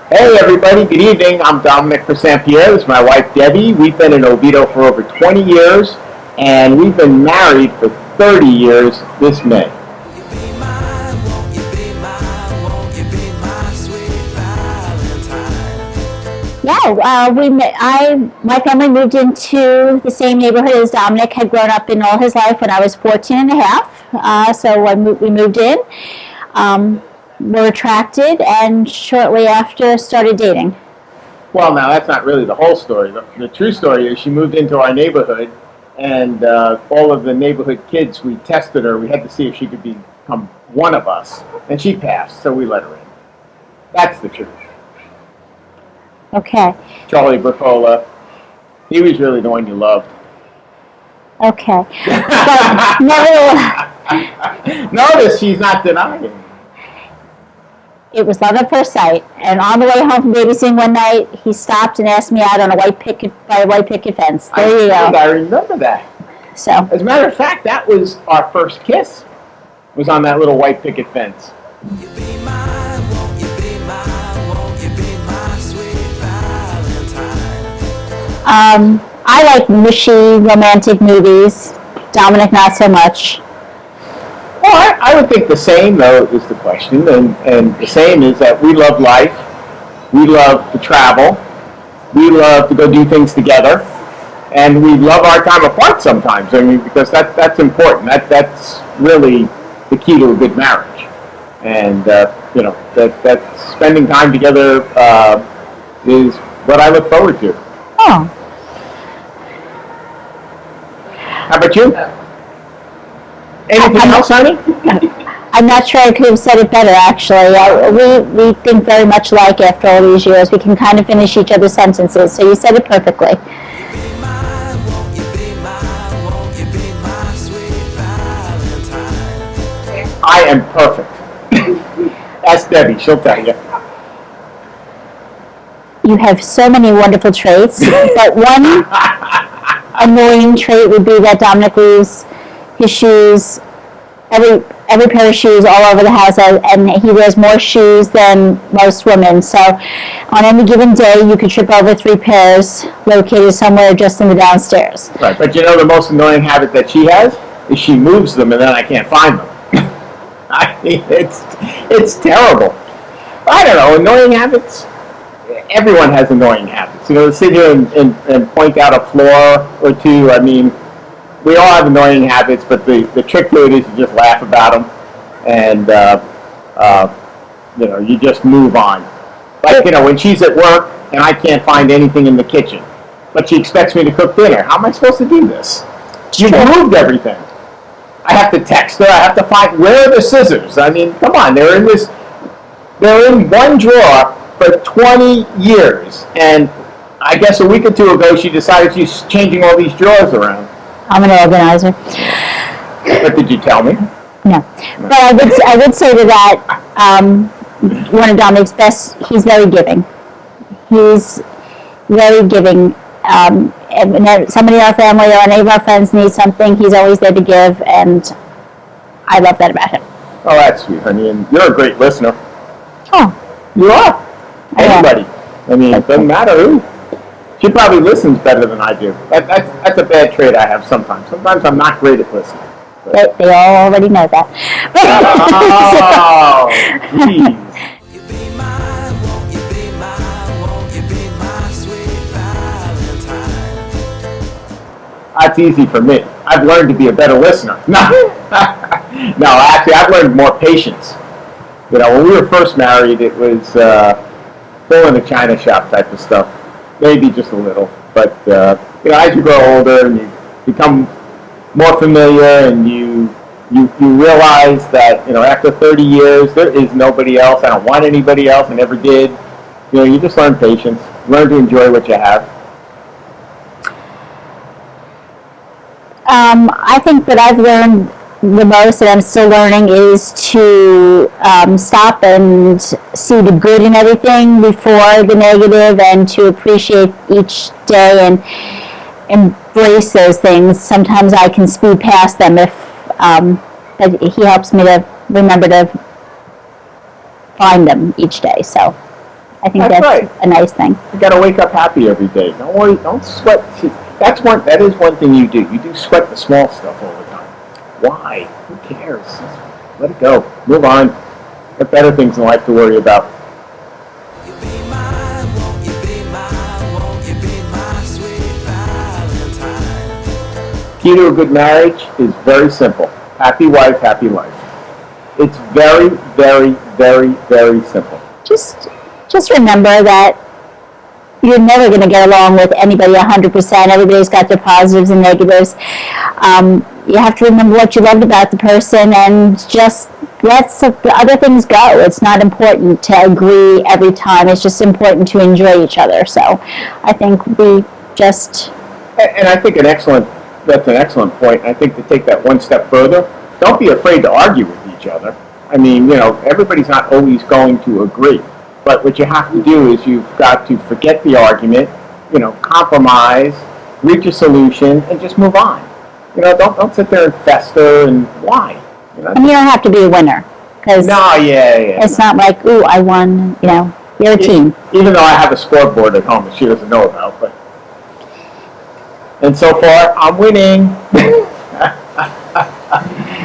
Hey everybody, good evening. I'm Dominic for St. Pierre. This is my wife Debbie. We've been in Oviedo for over 20 years, and we've been married for 30 years this May. Yeah, my family moved into the same neighborhood as Dominic had grown up in all his life when I was 14 and a half. So when we moved in, were attracted, and shortly after started dating. Well, now that's not really the whole story. The true story is she moved into our neighborhood, and all of the neighborhood kids, we tested her. We had to see if she could become one of us, and she passed, so we let her in. That's the truth. Okay. Charlie Bricola, he was really the one you loved. Okay. But Notice she's not denying. It was love at first sight, and on the way home from babysitting one night, he stopped and asked me out on a white picket fence. There you go. I remember that. So, as a matter of fact, that was our first kiss. Was on that little white picket fence. I like mushy romantic movies. Dominic, not so much. Well, I would think the same, though, is the question. And the same is that we love life. We love to travel. We love to go do things together. And we love our time apart sometimes. I mean, because that's important. That's really the key to a good marriage. And, that spending time together is what I look forward to. Oh. How about you? Anything else, honey? I'm not sure I could have said it better, actually. We think very much alike after all these years. We can kind of finish each other's sentences, so you said it perfectly. I am perfect. Ask Debbie, she'll tell you. You have so many wonderful traits, but one annoying trait would be that Dominic leaves his shoes, every pair of shoes all over the house, and he wears more shoes than most women. So on any given day, you could trip over 3 pairs located somewhere just in the downstairs. Right, but you know the most annoying habit that she has is she moves them and then I can't find them. I mean, it's terrible. I don't know, annoying habits? Everyone has annoying habits. You know, to sit here and point out a flaw or two, I mean, we all have annoying habits, but the trick to it is you just laugh about them and, you just move on. Like, when she's at work and I can't find anything in the kitchen, but she expects me to cook dinner, how am I supposed to do this? You've moved everything. I have to text her. I have to find, where are the scissors? I mean, come on, they're in one drawer for 20 years. And I guess a week or two ago, she decided she's changing all these drawers around. I'm an organizer. But did you tell me? No. But I would say to that, one of Dominic's best, he's very giving. He's very giving. And somebody in our family or any of our friends needs something, he's always there to give, and I love that about him. Oh, that's sweet, honey, and you're a great listener. Oh. You are. Anybody. I mean, it doesn't matter who. She probably listens better than I do. That's a bad trait I have sometimes. Sometimes I'm not great at listening. They all already know that. Oh, jeez. That's easy for me. I've learned to be a better listener. No, actually, I've learned more patience. When we were first married, it was bull in a china shop type of stuff. Maybe just a little. But, as you grow older and you become more familiar and you realize that, after 30 years, there is nobody else. I don't want anybody else. I never did. You just learn patience. Learn to enjoy what you have. I think that I've learned the most, and I'm still learning, is to stop and see the good in everything before the negative, and to appreciate each day and embrace those things. Sometimes I can speed past them but he helps me to remember to find them each day. So I think That's that's right. a nice thing. You got to wake up happy every day. Don't worry. Don't sweat. See, that is one thing you do. You do sweat the small stuff all the time. Why? Who cares? Just let it go. Move on. Got better things in life to worry about. You be mine, won't you be mine, won't you be my sweet Valentine? Key to a good marriage is very simple. Happy wife, happy life. It's very, very, very, very simple. Just remember that you're never going to get along with anybody 100%. Everybody's got their positives and negatives. You have to remember what you loved about the person and just let the other things go. It's not important to agree every time. It's just important to enjoy each other. So I think we just... And I think that's an excellent point. I think to take that one step further, don't be afraid to argue with each other. I mean, everybody's not always going to agree. But what you have to do is you've got to forget the argument, compromise, reach a solution, and just move on. Don't sit there and fester and why. And you don't have to be a winner. Because it's not like, ooh, I won, you're a team. Even though I have a scoreboard at home that she doesn't know about. And so far, I'm winning.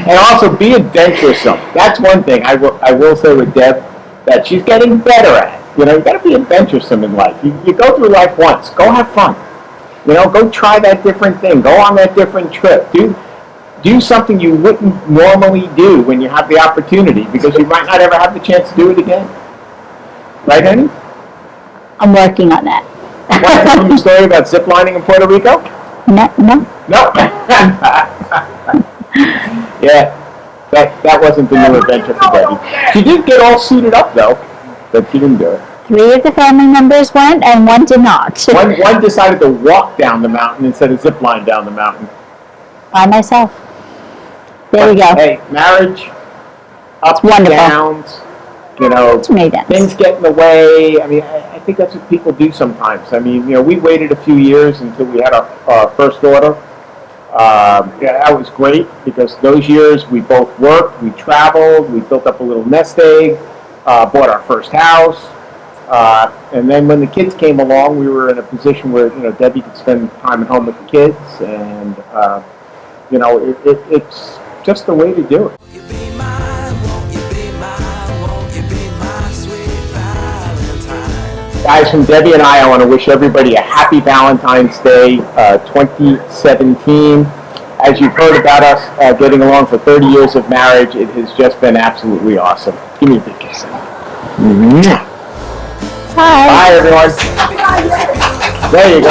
And also, be adventuresome. That's one thing I will say with Deb that she's getting better at. You got to be adventuresome in life. You go through life once. Go have fun. Go try that different thing. Go on that different trip. Do something you wouldn't normally do when you have the opportunity because you might not ever have the chance to do it again. Right, honey? I'm working on that. Want to tell me a story about ziplining in Puerto Rico? No. No. Yeah, that wasn't the new adventure for Debbie. She did get all suited up though, but she didn't do it. 3 of the family members went, and 1 did not. One decided to walk down the mountain instead of zip line down the mountain. By myself. There we go. Hey, marriage, ups and wonderful. downs. To me, that's things get in the way. I mean, I think that's what people do sometimes. I mean, we waited a few years until we had our first daughter. That was great because those years we both worked, we traveled, we built up a little nest egg, bought our first house, and then when the kids came along, we were in a position where Debbie could spend time at home with the kids, and it's just the way to do it. You be mine, won't you be mine, won't you be my sweet Valentine? Guys, from Debbie and I want to wish everybody a happy Valentine's Day 2017. As you've heard about us getting along for 30 years of marriage, it has just been absolutely awesome. Give me a big kiss. Hi. Bye, everyone. There you go.